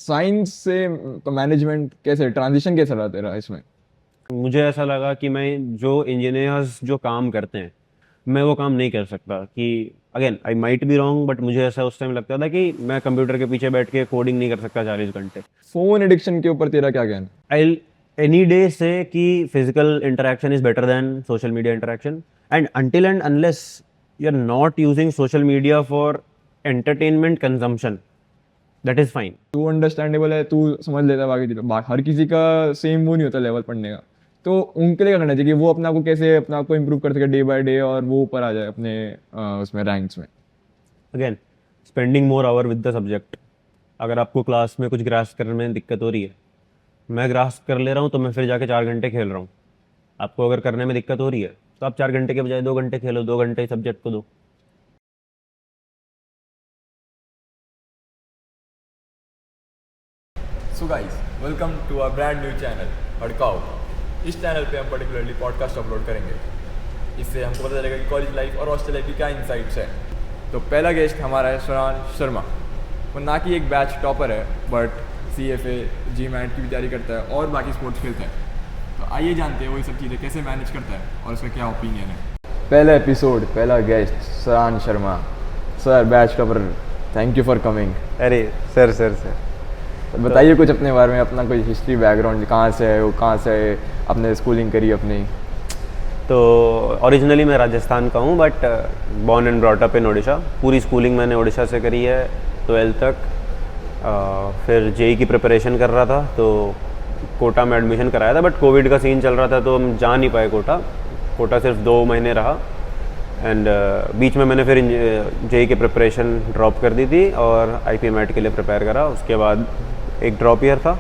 Science से management कैसे transition कैसा रहा तेरा इसमें? मुझे ऐसा लगा कि मैं जो इंजीनियर्स जो काम करते हैं मैं वो काम नहीं कर सकता। कि again I might be wrong, but मुझे ऐसा उस टाइम लगता था कि मैं कंप्यूटर के पीछे बैठ के कोडिंग नहीं कर सकता 40 घंटे। फोन एडिक्शन के ऊपर तेरा क्या कहना? आई एनी डे से कि physical interaction is better than social media interaction, and unless you are not using social media for entertainment consumption, that is fine. तू अंडरस्टैंडेबल है, तू समझ लेता है, हर किसी का सेम वो नहीं होता लेवल पढ़ने का। तो उनके लिए क्या करना चाहिए कि वो अपने आप को कैसे अपने आप को इम्प्रूव कर सके डे बाय डे और वो ऊपर आ जाए अपने उसमें रैंक्स में? Again, spending more hour with the subject. अगर आपको क्लास में कुछ ग्रास्प करने में दिक्कत हो रही है, मैं ग्रास्प कर ले रहा हूँ तो मैं फिर जाके 4 घंटे खेल रहा हूँ। आपको अगर करने में दिक्कत हो रही है तो आप 4 घंटे के बजाय 2 घंटे खेलो, 2 घंटे सब्जेक्ट को दो। So guys, welcome to our brand new channel हड़काओ। इस चैनल पे हम पर्टिकुलरली पॉडकास्ट अपलोड करेंगे। इससे हमको पता चलेगा कि कॉलेज लाइफ और हॉस्टल लाइफ की क्या इंसाइट्स है। तो पहला गेस्ट हमारा है सुरान शर्मा। वो ना कि एक बैच टॉपर है, बट CFA GMAT की भी तैयारी करता है और बाकी स्पोर्ट्स खेलता है। तो आइए जानते हैं वो ये सब चीज़ें कैसे मैनेज करता है और उसका क्या ओपिनियन है। पहला एपिसोड, पहला guest Suran Sharma. Sir, batch topper, thank you for coming. अरे सर सर सर बताइए कुछ अपने बारे में, अपना कोई हिस्ट्री बैकग्राउंड, कहाँ से है वो, कहाँ से अपने स्कूलिंग करी अपनी। तो ओरिजिनली मैं राजस्थान का हूँ, but born and brought up in Odisha. पूरी स्कूलिंग मैंने ओडिशा से करी है, 12th तक। फिर JEE की प्रिपरेशन कर रहा था तो कोटा में एडमिशन कराया था, बट कोविड का सीन चल रहा था तो हम जा नहीं पाए कोटा सिर्फ 2 महीने रहा। एंड बीच में मैंने फिर JEE की प्रिपरेशन ड्रॉप कर दी थी और IPMAT के लिए प्रिपेयर करा। उसके बाद एक ड्रॉप ईयर था।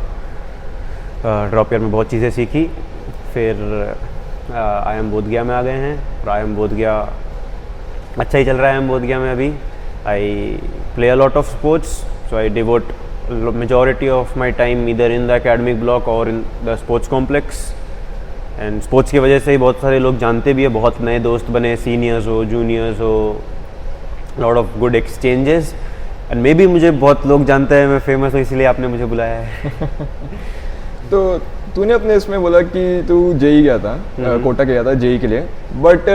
ड्रॉप ईयर में बहुत चीज़ें सीखी। फिर IIM बोधगया में आ गए हैं और IIM बोधगया अच्छा ही चल रहा है। IIM बोधगया में अभी I play a lot of sports, so I devote majority of my time either in the academic block और in the sports complex. And sports की वजह से ही बहुत सारे लोग जानते भी है, बहुत नए दोस्त बने, सीनियर्स हो, जूनियर्स हो, lot of good exchanges. And may be मुझे बहुत लोग जानते हैं, मैं फेमस हूँ, इसलिए आपने मुझे बुलाया है। तो तूने अपने इसमें बोला कि तू JEE गया था, कोटा गया था JEE के लिए, बट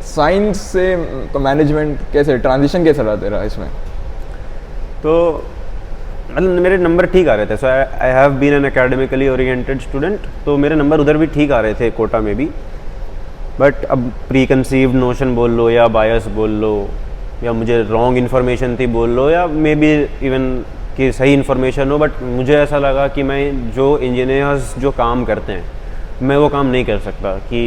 साइंस से मैनेजमेंट कैसे ट्रांजिशन कैसा रहा तेरा इसमें? तो मतलब मेरे नंबर ठीक आ रहे थे। So I have been an academically oriented student, तो मेरे नंबर उधर भी ठीक आ रहे थे कोटा में भी। बट अब प्री कंसीव्ड नोशन बोल लो या बायस बोल लो या मुझे रॉन्ग इन्फॉर्मेशन थी बोल लो या मे बी इवन कि सही इन्फॉर्मेशन हो, बट मुझे ऐसा लगा कि मैं जो इंजीनियर्स जो काम करते हैं मैं वो काम नहीं कर सकता। कि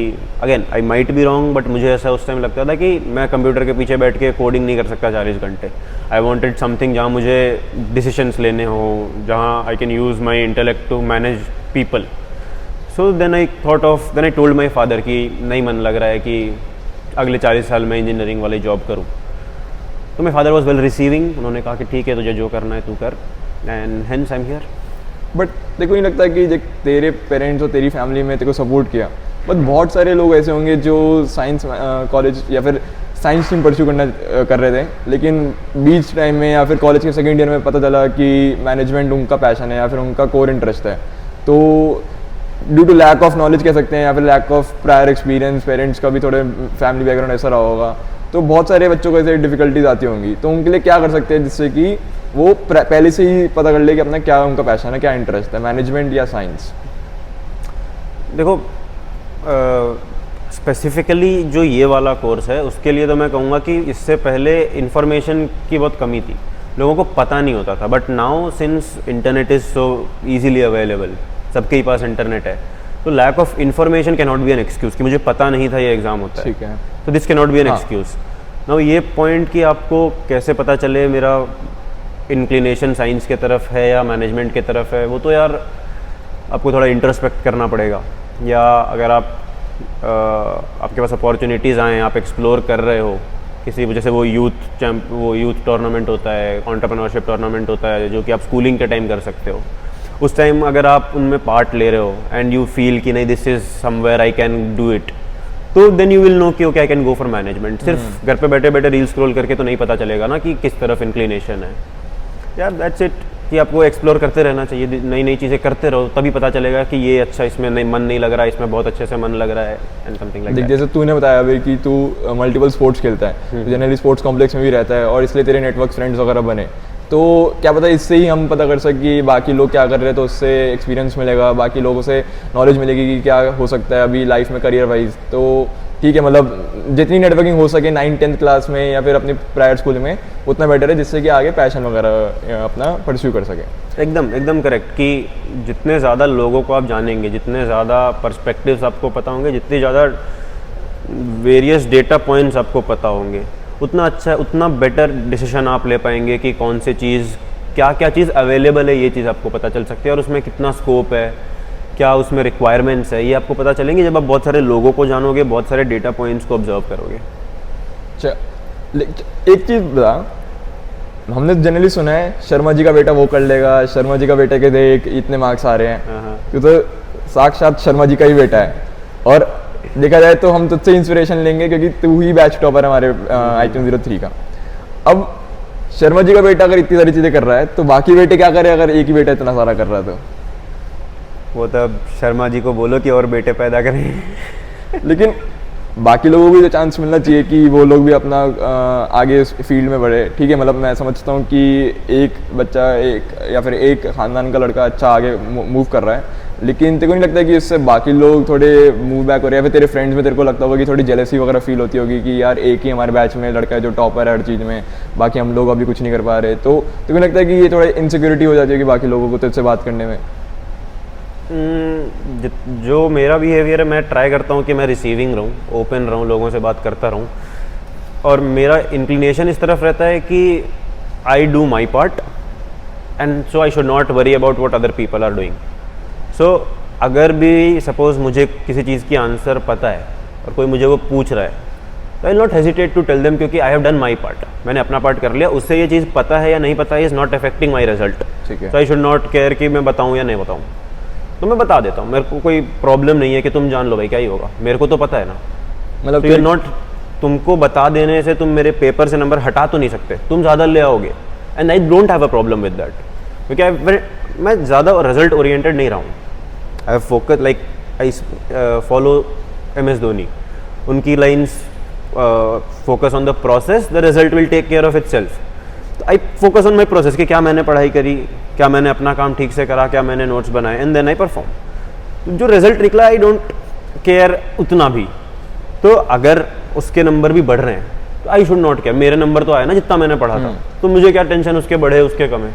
again I might be wrong, but मुझे ऐसा उस टाइम लगता था कि मैं कंप्यूटर के पीछे बैठ के कोडिंग नहीं कर सकता 40 घंटे। आई वॉन्टेड समथिंग जहाँ मुझे डिसीशंस लेने हो, जहाँ I can use my intellect to manage people. So then I told my father कि नहीं मन लग रहा है कि अगले 40 साल में इंजीनियरिंग वाली जॉब करूँ। तो my father was well receiving. उन्होंने कहा कि ठीक है, तुझे जो करना है तू कर, and hence I am here. But तेरे को नहीं लगता कि जब तेरे पेरेंट्स और तेरी फैमिली में तेरे को सपोर्ट किया, बट बहुत सारे लोग ऐसे होंगे जो साइंस कॉलेज या फिर साइंस स्ट्रीम परस्यू कर रहे थे, लेकिन बीच टाइम में या फिर कॉलेज के सेकेंड ईयर में पता चला कि मैनेजमेंट उनका पैशन है या फिर उनका कोर इंटरेस्ट है। तो due to lack of knowledge कह सकते हैं या फिर lack of prior experience, parents का भी थोड़े फैमिली बैकग्राउंड ऐसा रहा होगा, तो बहुत सारे बच्चों को ऐसे डिफिकल्टीज आती होंगी। तो उनके लिए क्या कर सकते हैं जिससे कि वो पहले से ही पता कर ले कि अपना क्या उनका पैशन है, क्या इंटरेस्ट है, मैनेजमेंट या साइंस? देखो, स्पेसिफिकली जो ये वाला कोर्स है उसके लिए तो मैं कहूँगा कि इससे पहले इन्फॉर्मेशन की बहुत कमी थी, लोगों को पता नहीं होता था। But now since internet is so easily available, सबके ही पास इंटरनेट है, तो lack of information can not be an excuse कि मुझे पता नहीं था ये एग्ज़ाम होता है। ठीक है, तो this can not be an excuse. Now ये पॉइंट कि आपको कैसे पता चले मेरा इंक्लिनेशन साइंस के तरफ है या मैनेजमेंट की तरफ है, वो तो यार आपको थोड़ा इंट्रोस्पेक्ट करना पड़ेगा। या अगर आपके पास अपॉर्चुनिटीज़ आएँ, आप एक्सप्लोर कर रहे हो किसी वजह से, वो यूथ टूर्नामेंट होता है, एंटरप्रेन्योरशिप टूर्नामेंट होता है जो कि आप स्कूलिंग के टाइम कर सकते हो, उस टाइम अगर आप उनमें पार्ट ले रहे हो एंड यू फील कि नहीं this is somewhere I can do it, तो देन यू विल नो कि okay I can go for management. सिर्फ घर पे बैठे बैठे रील स्क्रॉल करके तो नहीं पता चलेगा ना कि किस तरफ इंक्लिनेशन है। यार दैट्स इट। कि आपको एक्सप्लोर करते रहना चाहिए, नई नई चीज़ें करते रहो, तभी पता चलेगा कि ये अच्छा इसमें नहीं मन नहीं लग रहा है, इसमें बहुत अच्छे से मन लग रहा है एंड समथिंग लाइक देख दैट। जैसे तूने बताया अभी कि तू मल्टीपल स्पोर्ट्स खेलता है, जनरली स्पोर्ट्स कॉम्प्लेक्स में भी रहता है और इसलिए तेरे नेटवर्क फ्रेंड्स वगैरह बने, तो क्या पता इससे ही हम पता कर सके कि बाकी लोग क्या कर रहे हैं, तो उससे एक्सपीरियंस मिलेगा, बाकी लोगों से नॉलेज मिलेगी कि क्या हो सकता है अभी लाइफ में करियर वाइज। तो ठीक है, मतलब जितनी नेटवर्किंग हो सके 9th-10th क्लास में या फिर अपनी प्राइवेट स्कूल में उतना बेटर है, जिससे कि आगे पैशन वगैरह अपना परस्यू कर सके। एकदम एकदम करेक्ट कि जितने ज़्यादा लोगों को आप जानेंगे, जितने ज़्यादा पर्सपेक्टिव्स आपको पता होंगे, जितनी ज़्यादा वेरियस डेटा पॉइंट्स आपको पता होंगे, उतना अच्छा, उतना बेटर डिसीजन आप ले पाएंगे कि कौन सी चीज़, क्या क्या चीज़ अवेलेबल है, ये चीज़ आपको पता चल सकती है और उसमें कितना स्कोप है, क्या उसमें रिक्वायरमेंट्स है, ये आपको पता चलेंगे जब आप बहुत सारे लोगों को जानोगे, बहुत सारे डेटा पॉइंट्स को ऑब्जर्व करोगे। अच्छा, एक चीज़ बता, हमने जनरली सुना है शर्मा जी का बेटा वो कर लेगा, शर्मा जी का बेटा के देख इतने मार्क्स आ रहे हैं, तू तो साक्षात शर्मा जी का ही बेटा है। और देखा जाए तो हम तुझसे इंस्पिरेशन लेंगे क्योंकि तू ही बैच टॉपर है हमारे IQ03 का। अब शर्मा जी का बेटा अगर इतनी सारी चीज़ें कर रहा है तो बाकी बेटे क्या करे अगर एक ही बेटा इतना सारा कर रहा है तो? वो तो अब शर्मा जी को बोलो कि और बेटे पैदा करें। लेकिन बाकी लोगों को भी तो चांस मिलना चाहिए कि वो लोग भी अपना आगे इस फील्ड में बढ़े। ठीक है, मतलब मैं समझता हूँ कि एक बच्चा एक या फिर एक ख़ानदान का लड़का अच्छा आगे मूव कर रहा है, लेकिन तेरे को नहीं लगता कि इससे बाकी लोग थोड़े मूव बैक हो रहे हैं, या फिर तेरे फ्रेंड्स में तेरे को लगता होगा कि थोड़ी जेलसी वगैरह फील होती होगी कि यार एक ही हमारे बैच में लड़का है जो टॉपर है हर चीज़ में, बाकी हम लोग अभी कुछ नहीं कर पा रहे, तो तेरे को नहीं लगता है कि ये थोड़ा इनसिक्योरिटी हो जाती है कि बाकी लोगों को तुझसे बात करने में? जो मेरा बिहेवियर है, मैं ट्राई करता हूँ कि मैं रिसीविंग रहूँ, ओपन रहूँ, लोगों से बात करता रहूँ, और मेरा इंक्लिनेशन इस तरफ रहता है कि I do my part and so I should not worry about what other people are doing. So अगर भी सपोज मुझे किसी चीज़ की आंसर पता है और कोई मुझे वो पूछ रहा है, तो I not hesitate to tell them, क्योंकि I have done my part, मैंने अपना पार्ट कर लिया, उससे ये चीज़ पता है या नहीं पता है is not affecting my result. ठीक है। So I should not care कि मैं बताऊँ या नहीं बताऊँ, तो मैं बता देता हूँ, मेरे को कोई प्रॉब्लम नहीं है कि तुम जान लो भाई क्या ही होगा, मेरे को तो पता है ना। मतलब तो यू नॉट, तुमको बता देने से तुम मेरे पेपर से नंबर हटा तो नहीं सकते, तुम ज़्यादा ले आओगे, and I don't have a problem with that, क्योंकि मैं ज़्यादा रिजल्ट ओरिएंटेड नहीं रहा हूँ। I focus like I follow MS Dhoni, उनकी lines focus on the process, the result will take care of itself. तो I focus on my process कि क्या मैंने पढ़ाई करी, क्या मैंने अपना काम ठीक से करा, क्या मैंने नोट्स बनाए, एंड देन आई परफॉर्म। जो रिजल्ट निकला आई डोंट केयर उतना भी, तो अगर उसके नंबर भी बढ़ रहे हैं तो आई शुड नॉट केयर, मेरे नंबर तो आया ना जितना मैंने पढ़ा था, तो मुझे क्या टेंशन उसके बढ़े उसके कम है,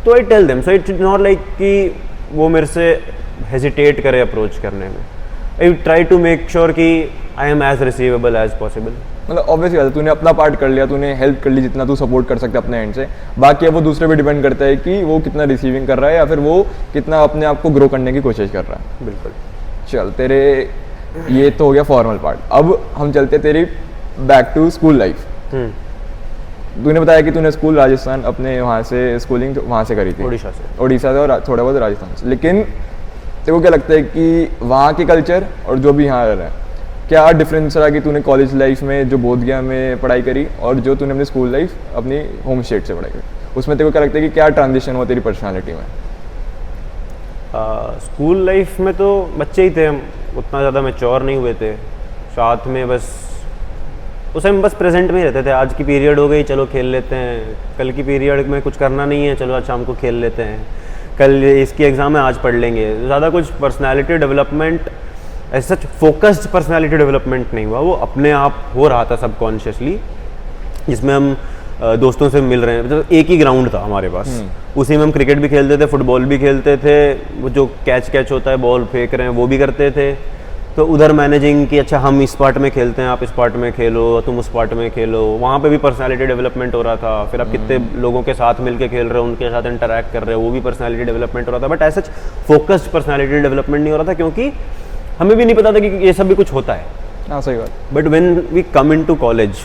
तो I tell them. So it's not like कि वो मेरे से हेजिटेट करे अप्रोच करने में। I try to make sure कि I am as receivable as possible. मतलब ऑब्वियसली बात है, तूने अपना पार्ट कर लिया, तूने हेल्प कर ली जितना तू सपोर्ट कर सकता है अपने एंड से, बाकी अब वो दूसरे पे डिपेंड करता है कि वो कितना रिसीविंग कर रहा है या फिर वो कितना अपने आप को ग्रो करने की कोशिश कर रहा है। बिल्कुल। चल, तेरे ये तो हो गया फॉर्मल पार्ट, अब हम चलते तेरी बैक टू स्कूल लाइफ। तूने बताया कि तूने स्कूल राजस्थान अपने वहाँ से स्कूलिंग वहाँ से करी थी, उड़ीसा से और थोड़ा बहुत राजस्थान से, लेकिन तेरे को क्या लगता है कि वहाँ के कल्चर और जो भी यहाँ रह रहा है, क्या डिफरेंस रहा कि तूने कॉलेज लाइफ में जो बोधगया में पढ़ाई करी और जो तूने अपनी स्कूल लाइफ अपनी होम स्टेट से पढ़ाई करी, उसमें तेरे को क्या लगता है कि क्या ट्रांजिशन हुआ तेरी पर्सनालिटी में? स्कूल लाइफ में तो बच्चे ही थे हम, उतना ज़्यादा मैच्योर नहीं हुए थे, साथ में बस उस टाइम बस प्रेजेंट में ही रहते थे। आज की पीरियड हो गई, चलो खेल लेते हैं, कल की पीरियड में कुछ करना नहीं है, चलो आज शाम को खेल लेते हैं, कल इसकी एग्ज़ाम है आज पढ़ लेंगे। ज़्यादा कुछ पर्सनालिटी डेवलपमेंट, ऐसा सच फोकस्ड पर्सनालिटी डेवलपमेंट नहीं हुआ, वो अपने आप हो रहा था सबकॉन्शियसली, जिसमें हम दोस्तों से मिल रहे हैं, मतलब एक ही ग्राउंड था हमारे पास, उसी में हम क्रिकेट भी खेलते थे, फुटबॉल भी खेलते थे, वो जो कैच होता है बॉल फेंक रहे हैं वो भी करते थे। तो उधर मैनेजिंग कि अच्छा हम इस पार्ट में खेलते हैं, आप इस पार्ट में खेलो, तुम उस पार्ट में खेलो, वहाँ पे भी पर्सनालिटी डेवलपमेंट हो रहा था। फिर आप कितने लोगों के साथ मिलके खेल रहे हो, उनके साथ इंटरैक्ट कर रहे हो, वो भी पर्सनालिटी डेवलपमेंट हो रहा था। बट ऐसा फोकस्ड पर्सनालिटी डेवलपमेंट नहीं हो रहा था, क्योंकि हमें भी नहीं पता था कि ये सब भी कुछ होता है। हाँ, सही बात। But when we come into college,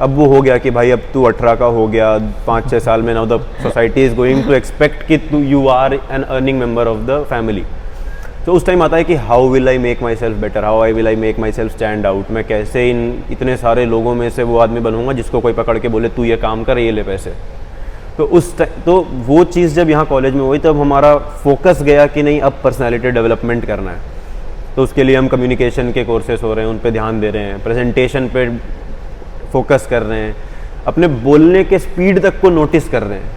अब वो हो गया कि भाई अब तू 18 का हो गया, 5-6 साल में, now the society is going to expect कि तू you are an earning member of the family. तो उस टाइम आता है कि how will I make myself better, how I will I make myself stand out, मैं कैसे इन इतने सारे लोगों में से वो आदमी बनूंगा जिसको कोई पकड़ के बोले तू ये काम कर, ये ले पैसे। तो वो चीज़ जब यहाँ कॉलेज में हुई तब हमारा फोकस गया कि नहीं अब पर्सनैलिटी डेवलपमेंट करना है। तो उसके लिए हम कम्युनिकेशन के कोर्सेज हो रहे हैं, उन पे ध्यान दे रहे हैं, प्रेजेंटेशन पे फोकस कर रहे हैं, अपने बोलने के स्पीड तक को नोटिस कर रहे हैं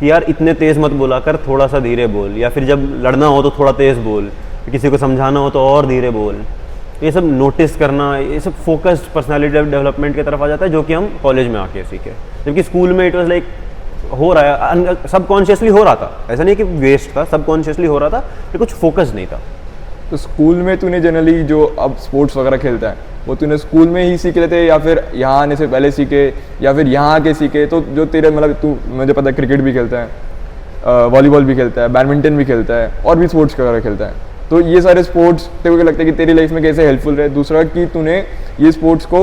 कि यार इतने तेज़ मत बोला कर, थोड़ा सा धीरे बोल, या फिर जब लड़ना हो तो थोड़ा तेज़ बोल, किसी को समझाना हो तो और धीरे बोल। ये सब नोटिस करना, ये सब फोकस्ड पर्सनालिटी डेवलपमेंट की तरफ आ जाता है, जो कि हम कॉलेज में आके सीखे। जबकि स्कूल में इट वाज लाइक हो रहा है, सबकॉन्शियसली हो रहा था, ऐसा नहीं कि वेस्ट था, सबकॉन्शियसली हो रहा था, लेकिन कुछ फोकस नहीं था। तो स्कूल में तूने जनरली जो अब स्पोर्ट्स वगैरह खेलता है वो तूने स्कूल में ही सीख लेते या फिर यहाँ आने से पहले सीखे या फिर यहाँ आके सीखे? तो जो तेरे मतलब तू, मुझे पता है क्रिकेट भी खेलता है, वॉलीबॉल भी खेलता है, बैडमिंटन भी खेलता है और भी स्पोर्ट्स वगैरह खेलता है, तो ये सारे स्पोर्ट्स तेरे को लगता है कि तेरी लाइफ में कैसे हेल्पफुल रहे? दूसरा कि तूने ये स्पोर्ट्स को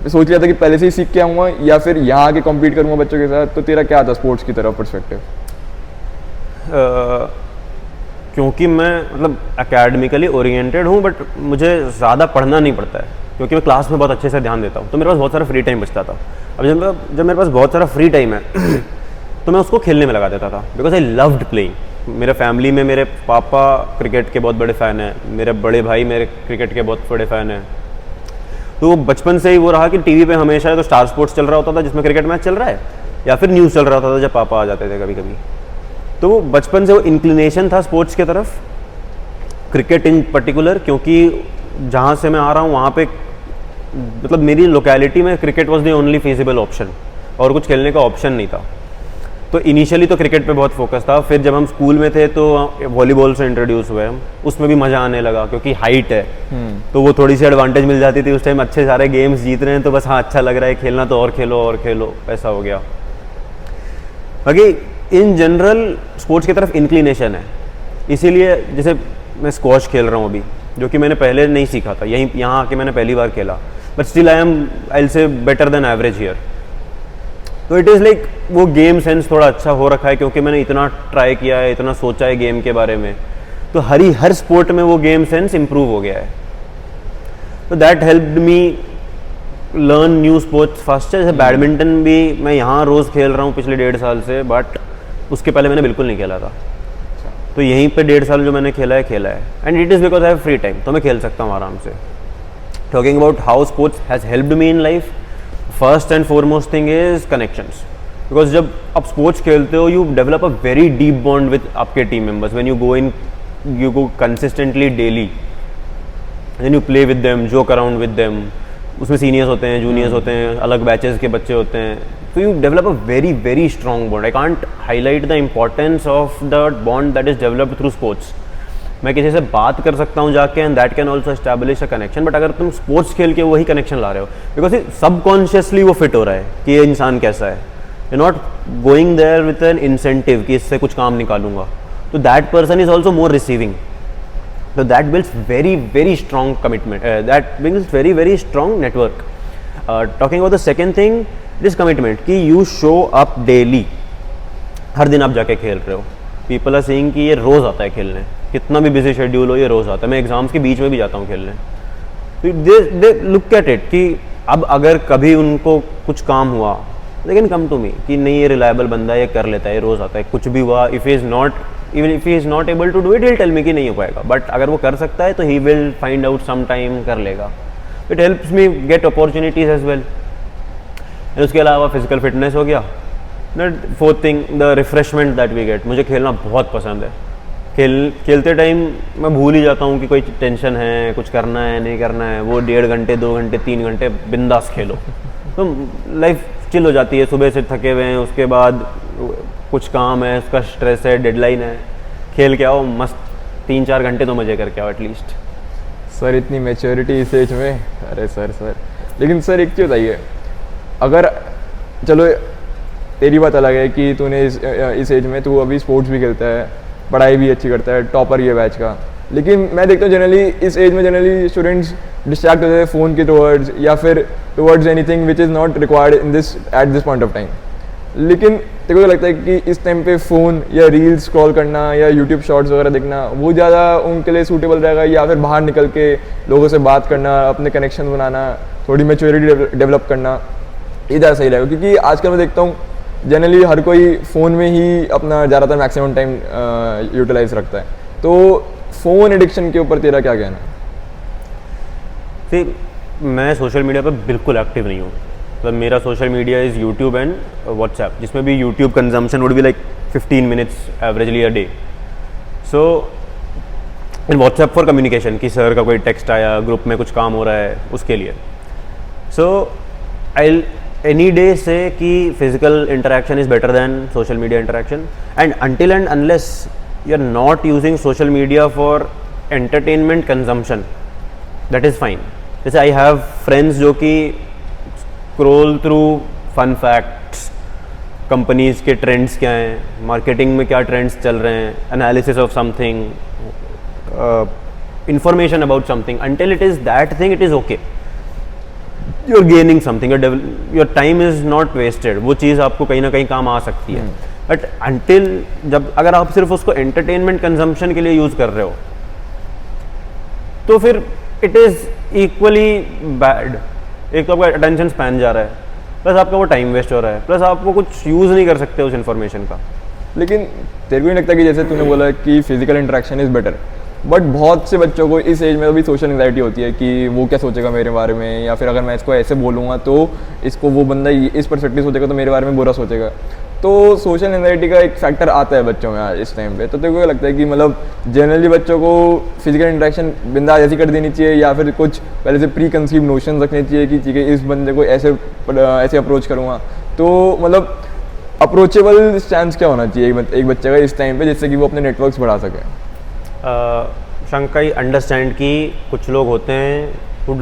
सोच लिया था कि पहले से ही सीख के आऊँगा या फिर यहाँ आके कम्पीट करूँगा बच्चों के साथ, तो तेरा क्या था स्पोर्ट्स की तरफ पर्सपेक्टिव? क्योंकि मैं मतलब एकेडमिकली ओरिएंटेड हूँ, बट मुझे ज़्यादा पढ़ना नहीं पड़ता है क्योंकि मैं क्लास में बहुत अच्छे से ध्यान देता हूँ, तो मेरे पास बहुत सारा फ्री टाइम बचता था। अब जब मेरे पास बहुत सारा फ्री टाइम है तो मैं उसको खेलने में लगा देता था, बिकॉज आई लव्ड प्लेइंग। मेरे फैमिली में मेरे पापा क्रिकेट के बहुत बड़े फ़ैन हैं, मेरे बड़े भाई मेरे क्रिकेट के बहुत बड़े फ़ैन हैं। तो बचपन से ही वो रहा कि टीवी पे हमेशा तो स्टार स्पोर्ट्स चल रहा होता था जिसमें क्रिकेट मैच चल रहा है, या फिर न्यूज़ चल रहा होता था जब पापा आ जाते थे कभी कभी। तो वो बचपन से वो इंक्लिनेशन था स्पोर्ट्स की तरफ, क्रिकेट इन पर्टिकुलर, क्योंकि जहाँ से मैं आ रहा हूँ वहाँ पे मतलब मेरी लोकेलिटी में cricket was the only feasible option, और कुछ खेलने का ऑप्शन नहीं था। तो इनिशियली तो क्रिकेट पे बहुत फोकस था, फिर जब हम स्कूल में थे तो वॉलीबॉल से इंट्रोड्यूस हुए हम, उसमें भी मज़ा आने लगा क्योंकि हाइट है तो वो थोड़ी सी एडवांटेज मिल जाती थी उस टाइम। अच्छे सारे गेम्स जीत रहे हैं तो बस हाँ अच्छा लग रहा है खेलना, तो और खेलो ऐसा हो गया। बाकी इन जनरल स्पोर्ट्स की तरफ इंक्लिनेशन है, इसीलिए जैसे मैं स्क्वॉश खेल रहा हूँ अभी, जो कि मैंने पहले नहीं सीखा था, यहाँ आके मैंने पहली बार खेला, but still I will say better than average here. तो इट इज़ लाइक वो गेम सेंस थोड़ा अच्छा हो रखा है क्योंकि मैंने इतना ट्राई किया है, इतना सोचा है गेम के बारे में, तो हर स्पोर्ट में वो गेम सेंस इम्प्रूव हो गया है। तो that helped me learn new sports faster. जैसे बैडमिंटन भी मैं यहाँ रोज़ खेल रहा हूँ पिछले 1.5 साल से, बट उसके पहले मैंने बिल्कुल नहीं खेला था। तो यहीं पे 1.5 साल जो मैंने खेला है, and it is because I have free time, तो मैं खेल सकता हूँ आराम से। Talking about how sports has helped me in life, first and foremost thing is connections. Because जब आप स्पोर्ट्स खेलते हो you develop a very deep bond with आपके team members. When you go consistently daily, then you play with them, joke around with them. उसमें seniors होते हैं, juniors होते हैं, अलग बैचेस के बच्चे होते हैं, तो you develop a very very strong bond. I can't highlight the importance of the bond that is developed through sports. मैं किसी से बात कर सकता हूँ जाके, and that can also establish a connection, but अगर तुम स्पोर्ट्स खेल के वही कनेक्शन ला रहे हो, बिकॉज सबकॉन्शियसली वो फिट हो रहा है कि ये इंसान कैसा है, you not going there with an incentive कि इससे कुछ काम निकालूंगा, तो that person is also more receiving. So that builds very strong commitment. That builds very strong network. Talking about the second thing, this commitment कि you show up daily. हर दिन आप जाके खेल रहे हो. People are saying कि ये रोज़ आता है खेलने, कितना भी बिजी शेड्यूल हो ये रोज़ आता है। मैं एग्जाम्स के बीच में भी जाता हूँ खेलने। तो they look at it कि अब अगर कभी उनको कुछ काम हुआ, they can come to me कि नहीं ये रिलायबल बंदा है, ये कर लेता है, ये रोज़ आता है, कुछ भी हुआ, even if he is not able to do it, he'll tell me कि नहीं हो पाएगा, बट अगर वो कर सकता है तो he will find out some time, कर लेगा। It helps me get opportunities as well। उसके अलावा फिजिकल फिटनेस हो गया। Fourth thing, the refreshment that we get. मुझे खेलना बहुत पसंद है। खेलते टाइम मैं भूल ही जाता हूँ कि कोई टेंशन है, कुछ करना है नहीं करना है, वो 1.5 घंटे 2 घंटे 3 घंटे बिंदास खेलो, तो लाइफ चिल हो जाती है। सुबह से थके हुए हैं, उसके बाद कुछ काम है, उसका स्ट्रेस है, डेडलाइन है, खेल के आओ मस्त 3-4 घंटे तो मज़े करके आओ एटलीस्ट। सर इतनी मैच्योरिटी इस एज में, अरे सर लेकिन सर एक चीज़ बताइए, अगर चलो तेरी बात अलग है कि तूने इस एज में तू अभी स्पोर्ट्स भी खेलता है, पढ़ाई भी अच्छी करता है, टॉपर ये बैच का, लेकिन मैं देखता हूँ जनरली इस एज में जनरली स्टूडेंट्स डिस्ट्रैक्ट होते हैं फ़ोन के टुवर्ड्स या फिर towards anything which is not required in this at this point of time. लेकिन तेरे को लगता है कि इस टाइम पे फ़ोन या रील्स स्क्रॉल करना या यूट्यूब शॉर्ट्स वगैरह देखना वो ज़्यादा उनके लिए सूटेबल रहेगा, या फिर बाहर निकल के लोगों से बात करना, अपने कनेक्शन बनाना, थोड़ी मैच्योरिटी डेवलप करना, ये ज़्यादा सही रहेगा? क्योंकि आजकल मैं देखता हूँ जनरली हर कोई फ़ोन में ही अपना ज़्यादातर मैक्सिमम टाइम यूटिलाइज रखता है, तो फ़ोन एडिक्शन के ऊपर तेरा क्या कहना है? मैं सोशल मीडिया पर बिल्कुल एक्टिव नहीं हूँ। मतलब मेरा social media is YouTube and WhatsApp, जिसमें भी YouTube consumption would be like 15 minutes averagely a day. So in WhatsApp for communication, कि सर का कोई टेक्स्ट आया, ग्रुप में कुछ काम हो रहा है, उसके लिए। सो आई एनी डे से कि physical interaction is better than social media interaction, and until and unless you are not using social media for entertainment consumption, that is fine. जैसे आई हैव फ्रेंड्स जो कि scroll through fun facts, companies के trends क्या हैं, marketing में क्या trends चल रहे हैं, analysis of something, information about something, until it is that thing, it is okay, you're gaining something, your time is not wasted, वो चीज़ आपको कहीं ना कहीं काम आ सकती है। बट until जब अगर आप सिर्फ उसको एंटरटेनमेंट कंजम्पशन के लिए यूज़ कर रहे हो, तो फिर इट इज़ इक्वली बैड। एक तो आपका अटेंशन स्पैन जा रहा है, प्लस आपका वो टाइम वेस्ट हो रहा है, प्लस आप वो कुछ यूज़ नहीं कर सकते उस इन्फॉर्मेशन का। लेकिन तेरे को नहीं लगता कि जैसे तूने बोला कि physical interaction is better, but बहुत से बच्चों को इस एज में भी सोशल एंग्जाइटी होती है कि वो क्या सोचेगा मेरे बारे में, या फिर अगर मैं इसको ऐसे बोलूँगा तो इसको वो बंदा इस परस्पेक्टिव सोचेगा तो मेरे बारे में बुरा सोचेगा। तो सोशल एंग्जाइटी का एक फैक्टर आता है बच्चों में आज इस टाइम पे। तो तेरे को क्या लगता है कि मतलब जनरली बच्चों को फिजिकल इंटरेक्शन बिंदास ऐसी कर देनी चाहिए, या फिर कुछ पहले से प्री कंसीव नोशन रखने चाहिए कि ठीक है इस बंदे को ऐसे अप्रोच करूँगा? तो मतलब अप्रोचेबल स्टैंड क्या होना चाहिए एक बच्चे का इस टाइम पे, जिससे कि वो अपने नेटवर्क्स बढ़ा सके? शंका, आई अंडरस्टैंड कि कुछ लोग होते हैं who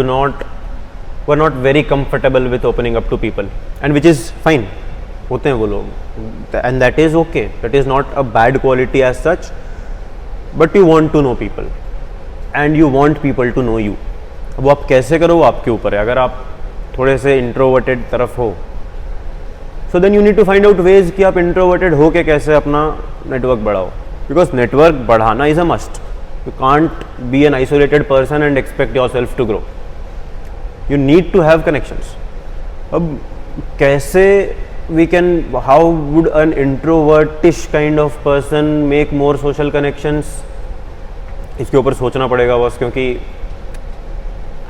are not very comfortable with opening up to people, and which is fine, होते हैं वो लोग, and that is okay, that is not a bad quality as such, but you want to know people and you want people to know you। वो आप कैसे करो वो आपके ऊपर है। अगर आप थोड़े से इंट्रोवर्टेड तरफ हो, so then you need to find out ways कि आप इंट्रोवर्टेड हो के कैसे अपना नेटवर्क बढ़ाओ, बिकॉज नेटवर्क बढ़ाना is a must. You can't be an isolated person and expect yourself to grow. You need to have connections. अब कैसे how would an introvertish kind of person make more social connections? इसके ऊपर सोचना पड़ेगा बस, क्योंकि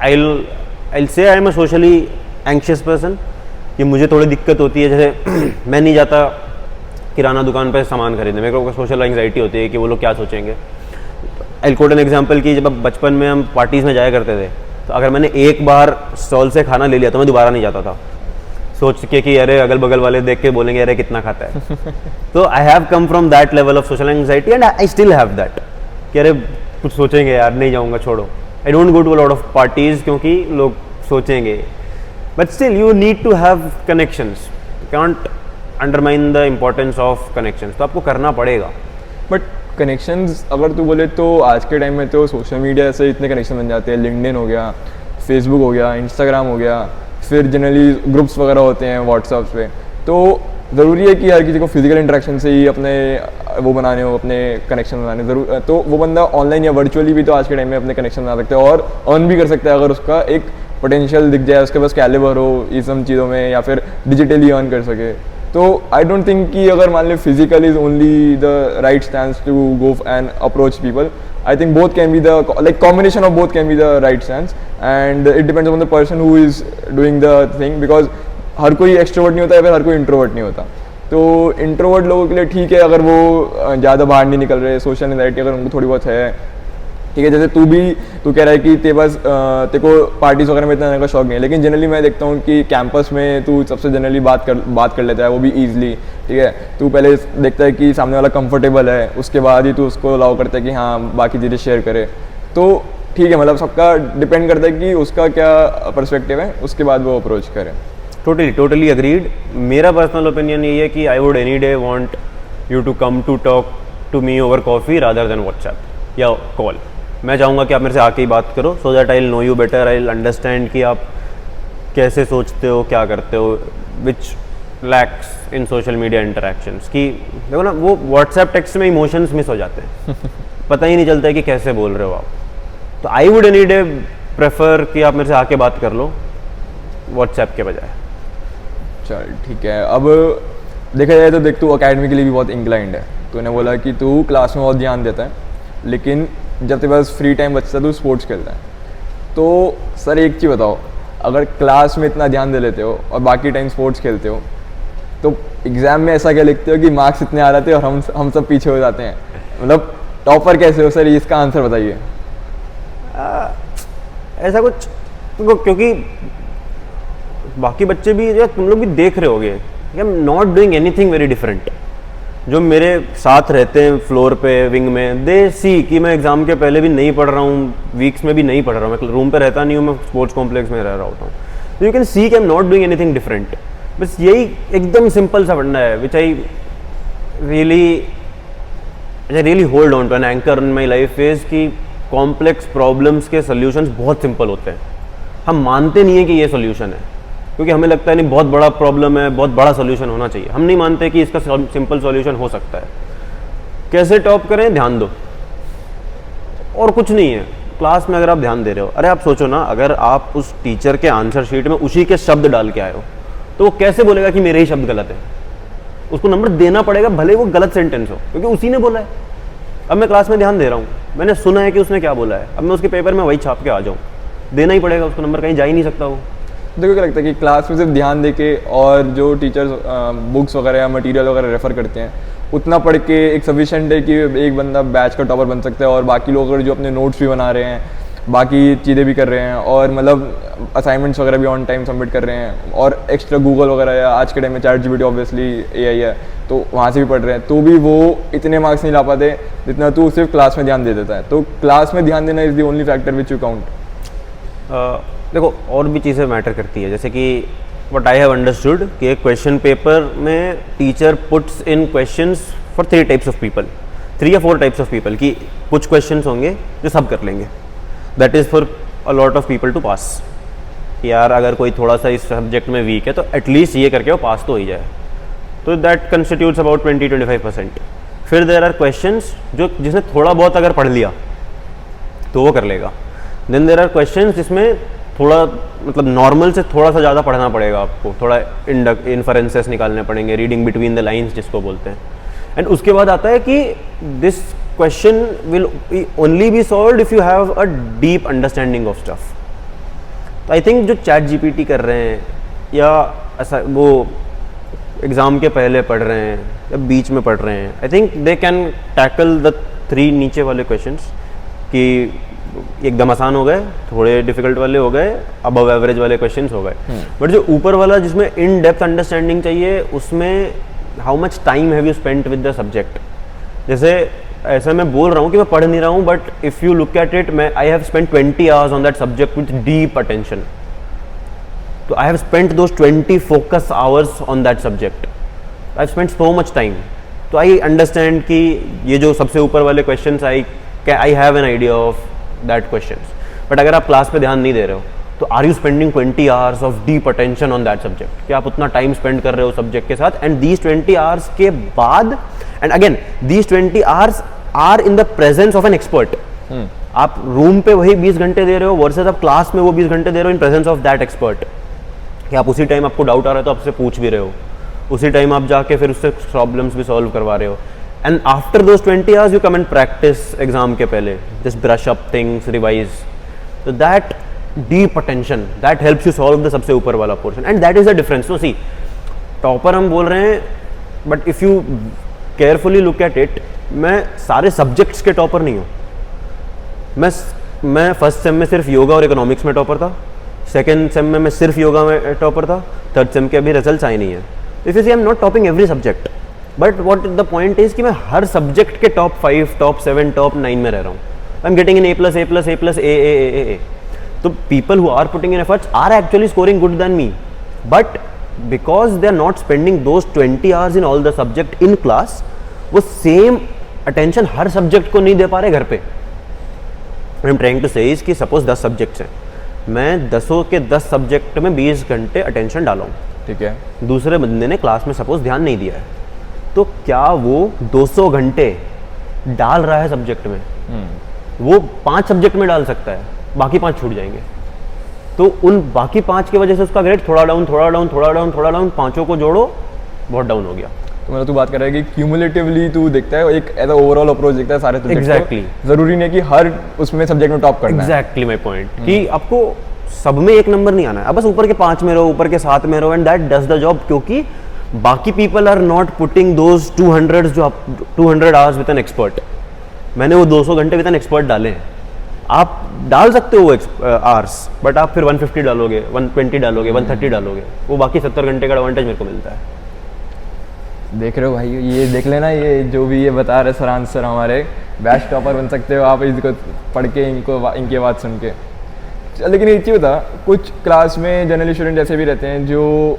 I'll say I am a socially anxious person, कि मुझे थोड़ी दिक्कत होती है। जैसे मैं नहीं जाता किराना दुकान पे सामान खरीदने, मेरे को सोशल एंग्जाइटी होती है कि वो लोग क्या सोचेंगे। आई कोट एन एग्जाम्पल कि जब बचपन में हम पार्टीज़ में जाया करते थे, तो अगर मैंने एक बार स्टॉल से खाना ले लिया तो मैं दोबारा नहीं जाता था, सोच के कि अरे अगल बगल वाले देख के बोलेंगे अरे कितना खाता है। तो I have come from that level of social anxiety and I still have that कि अरे कुछ सोचेंगे यार, नहीं जाऊँगा, छोड़ो। I don't go to a lot of parties क्योंकि लोग सोचेंगे, but still you need to have connections, can't undermine the importance of connections. तो आपको करना पड़ेगा। बट कनेक्शंस अगर तू बोले तो आज के टाइम में तो सोशल मीडिया से इतने कनेक्शन बन जाते हैं। लिंक्डइन हो गया, फेसबुक हो गया, इंस्टाग्राम हो गया, फिर जनरली ग्रुप्स वगैरह होते हैं व्हाट्सएप पे। तो ज़रूरी है कि हर किसी को फिजिकल इंटरेक्शन से ही अपने वो बनाने हो, अपने कनेक्शन बनाने ज़रूर, तो वो बंदा ऑनलाइन या वर्चुअली भी तो आज के टाइम में अपने कनेक्शन बना सकता है और अर्न भी कर सकता है अगर उसका एक पोटेंशियल दिख जाए, उसके पास कैलिबर हो इस सब चीज़ों में, या फिर डिजिटली अर्न कर सके। तो आई डोंट थिंक कि अगर मान लो physical is only the right stand to go and approach people. I think both can be the like combination of both can be the right stand, and it depends on the person who is doing the thing, because हर कोई extrovert नहीं होता है, फिर हर कोई introvert नहीं होता। तो इंट्रोवर्ट लोगों के लिए ठीक है अगर वो ज़्यादा बाहर नहीं निकल रहे, सोशल एंग्जाइटी अगर उनको थोड़ी बहुत है, ठीक है। जैसे तू कह रहा है कि तेरे को पार्टीज़ वगैरह में इतना जाने का शौक नहीं है, लेकिन जनरली मैं देखता हूँ कि कैंपस में तू सबसे जनरली बात कर लेता है, वो भी ईजिली, ठीक है। तू पहले देखता है कि सामने वाला कंफर्टेबल है, उसके बाद ही तू उसको अलाउ करता है कि हाँ बाकी चीज़ें शेयर करे। तो ठीक है, मतलब सबका डिपेंड करता है कि उसका क्या पर्सपेक्टिव है, उसके बाद वो अप्रोच करे। Totally agreed. मेरा पर्सनल ओपिनियन यही है कि I would any day want you to come to talk to me over coffee rather than WhatsApp या कॉल। मैं चाहूँगा कि आप मेरे से आके ही बात करो, so that I will know you better, I will understand कि आप कैसे सोचते हो, क्या करते हो, which lacks in social media interactions. कि देखो ना, वो व्हाट्सएप टेक्स्ट में इमोशंस मिस हो जाते हैं, पता ही नहीं चलता है कि कैसे बोल रहे हो आप। तो आई वुड एनी डे प्रेफर कि आप मेरे से आके बात कर लो व्हाट्सएप के बजाय। चल ठीक है। अब देखा जाए तो देख तू अकेडमिकली भी बहुत इंक्लाइंड है, तूने बोला कि तू क्लास में बहुत ध्यान देता है, लेकिन जब तेरे पास फ्री टाइम बचता है तो स्पोर्ट्स खेलता है। तो सर एक चीज़ बताओ, अगर क्लास में इतना ध्यान दे लेते हो और बाकी टाइम स्पोर्ट्स खेलते हो, तो एग्ज़ाम में ऐसा क्या लिखते हो कि मार्क्स इतने आ जाते हैं और हम सब पीछे हो जाते हैं? मतलब टॉपर कैसे हो सर, इसका आंसर बताइए। ऐसा कुछ क्योंकि बाकी बच्चे भी या तुम लोग भी देख रहे होगे, आई am not doing anything very different. जो मेरे साथ रहते हैं फ्लोर पे विंग में, दे सी कि मैं एग्ज़ाम के पहले भी नहीं पढ़ रहा हूँ, वीक्स में भी नहीं पढ़ रहा हूँ, मैं रूम पे रहता नहीं हूँ, मैं स्पोर्ट्स कॉम्प्लेक्स में रह रहा होता हूँ। तो यू कैन सी कि I am not doing anything different. बस यही एकदम सिंपल सा फंडा है which I really hold on to an anchor in my life is कि कॉम्प्लेक्स प्रॉब्लम्स के सोल्यूशंस बहुत सिंपल होते हैं। हम मानते नहीं है कि ये सोल्यूशन है, क्योंकि हमें लगता है नहीं बहुत बड़ा प्रॉब्लम है, बहुत बड़ा सोल्यूशन होना चाहिए। हम नहीं मानते कि इसका सिंपल सोल्यूशन हो सकता है। कैसे टॉप करें? ध्यान दो, और कुछ नहीं है। क्लास में अगर आप ध्यान दे रहे हो, अरे आप सोचो ना, अगर आप उस टीचर के आंसर शीट में उसी के शब्द डाल के आए हो तो वो कैसे बोलेगा कि मेरे ही शब्द गलत है? उसको नंबर देना पड़ेगा, भले वो गलत सेंटेंस हो, क्योंकि उसी ने बोला है। अब मैं क्लास में ध्यान दे रहा हूँ, मैंने सुना है कि उसने क्या बोला है, अब मैं उसके पेपर में वही छाप के आ जाऊँ, देना ही पड़ेगा उसको नंबर, कहीं जा ही नहीं सकता वो। देखो क्या लगता है कि क्लास में सिर्फ ध्यान दे के और जो टीचर्स बुक्स वगैरह या मटेरियल वगैरह रेफ़र करते हैं उतना पढ़ के एक सफिशिएंट है कि एक बंदा बैच का टॉपर बन सकता है, और बाकी लोग अगर जो अपने नोट्स भी बना रहे हैं, बाकी चीज़ें भी कर रहे हैं, और मतलब असाइनमेंट्स वगैरह भी ऑन टाइम सबमिट कर रहे हैं, और एक्स्ट्रा गूगल वगैरह या आज के टाइम में ChatGPT ऑब्वियसली AI है तो वहाँ से भी पढ़ रहे हैं, तो भी वो इतने मार्क्स नहीं ला पाते जितना तू सिर्फ क्लास में ध्यान दे देता है। तो क्लास में ध्यान देना is the only factor which you count. देखो और भी चीज़ें मैटर करती है, जैसे कि व्हाट आई हैव अंडरस्टूड कि एक क्वेश्चन पेपर में teacher puts in questions for 3 types of people, 3 या 4 टाइप्स ऑफ पीपल, कि कुछ क्वेश्चंस होंगे जो सब कर लेंगे, that is for a lot of people to pass. यार अगर कोई थोड़ा सा इस सब्जेक्ट में वीक है तो एटलीस्ट ये करके वो पास तो हो ही जाए, तो दैट कंस्टिट्यूट्स अबाउट 20-25%। फिर देयर आर क्वेश्चंस जो जिसने थोड़ा बहुत अगर पढ़ लिया तो वो कर लेगा। देन देयर आर क्वेश्चंस जिसमें थोड़ा मतलब नॉर्मल से थोड़ा सा ज़्यादा पढ़ना पड़ेगा आपको, थोड़ा इन्फरेंसेस निकालने पड़ेंगे, रीडिंग बिटवीन द लाइन्स जिसको बोलते हैं। एंड उसके बाद आता है कि this question will only B solved if you have a deep understanding of stuff. तो आई थिंक जो ChatGPT कर रहे हैं या ऐसा वो एग्ज़ाम के पहले पढ़ रहे हैं या बीच में पढ़ रहे हैं, I think they can tackle the 3 नीचे वाले क्वेश्चंस कि एकदम आसान हो गए, थोड़े डिफिकल्ट वाले हो गए, अबव एवरेज वाले क्वेश्चंस हो गए। बट जो ऊपर वाला जिसमें इन डेप्थ अंडरस्टैंडिंग चाहिए, उसमें how much time have you spent with the subject. जैसे ऐसा मैं बोल रहा हूँ कि मैं पढ़ नहीं रहा हूँ, but if you look at it, मैं I have spent 20 hours on that subject with deep attention. तो I have spent those 20 focus hours on that subject, I have spent so much time. तो I understand कि ये जो सबसे ऊपर वाले question I have an idea of that questions. But अगर आप क्लास पे ध्यान नहीं दे रहे हो तो are you spending 20 hours of deep attention on that subject? क्या आप उतना टाइम स्पेंड कर रहे हो सब्जेक्ट के साथ? एंड दीज 20 आवर्स के बाद, and again these 20 hours are in the presence of an expert. आप रूम पे वही 20 घंटे दे रहे हो वर्सेस आप क्लास में वो 20 घंटे दे रहे हो in presence of that expert. कि आप उसी टाइम आपको डाउट आ रहा है तो आपसे पूछ भी रहे हो, उसी टाइम आप जाके फिर उससे प्रॉब्लम्स भी सॉल्व करवा रहे हो। And after those 20 hours, you come and practice exam के पहले, just brush up things, revise. So that deep attention, that helps you solve the सबसे ऊपर वाला portion, and that is the difference. So see, topper हम बोल रहे हैं, but if you carefully look at it, मैं सारे subjects के topper नहीं हूँ। मैं फर्स्ट सेम में सिर्फ योगा और इकोनॉमिक्स में टॉपर था, सेकेंड सेम में मैं सिर्फ योगा में टॉपर था, थर्ड सेम के अभी रिजल्ट्स आए नहीं है। If you see I am not topping every subject, but what the point is कि मैं हर सब्जेक्ट के टॉप 5, टॉप 7, टॉप 9 में रह रहा हूँ। I am getting in A+, तो people who are putting in efforts are actually scoring good than me, but because they are not spending those 20 hours in all the subject in class, वो same attention हर subject को नहीं दे पा रहे घर पे। आई am trying to से is कि suppose 10 subjects हैं, मैं 10 के 10 सब्जेक्ट में 20 घंटे अटेंशन डाला हूँ, ठीक है। दूसरे बंदे ने क्लास में सपोज ध्यान नहीं दिया है, तो क्या वो 200 घंटे डाल रहा है सब्जेक्ट में? वो 5 सब्जेक्ट में डाल सकता है, बाकी 5 छूट जाएंगे। तो उन बाकी 5 की वजह से उसका ग्रेड थोड़ा डाउन, पांचों को जोड़ो बहुत डाउन हो गया। तो मतलब तू बात कर रहा है कि क्यूमुलेटिवली तू देखता है, एक एज ओवरऑल अप्रोच देखता है सारे subjects को। Exactly. जरूरी नहीं है कि हर उसमें सब्जेक्ट में टॉप करना है। एग्जैक्टली माई पॉइंट कि आपको सब में एक नंबर नहीं आना है, आप बस ऊपर के 5 में रहो, ऊपर के 7 में रहो, and that does the job. क्योंकि बाकी people are not putting those 200 जो आप 200 आवर्स विद एन एक्सपर्ट। मैंने वो 200 घंटे विद एन एक्सपर्ट डाले हैं। आप डाल सकते हो वो आवर्स, बट आप फिर 150 डालोगे, 120 डालोगे, 130 डालोगे, वो बाकी 70 घंटे का एडवांटेज मेरे को मिलता है। देख रहे हो भाई, ये देख लेना, ये जो भी ये बता रहे सर आंसर, हमारे बैच टॉपर बन सकते हो आप इसको पढ़ के, इनके बात सुन के। लेकिन एक चीज़ बता, कुछ क्लास में जनरली स्टूडेंट ऐसे भी रहते हैं जो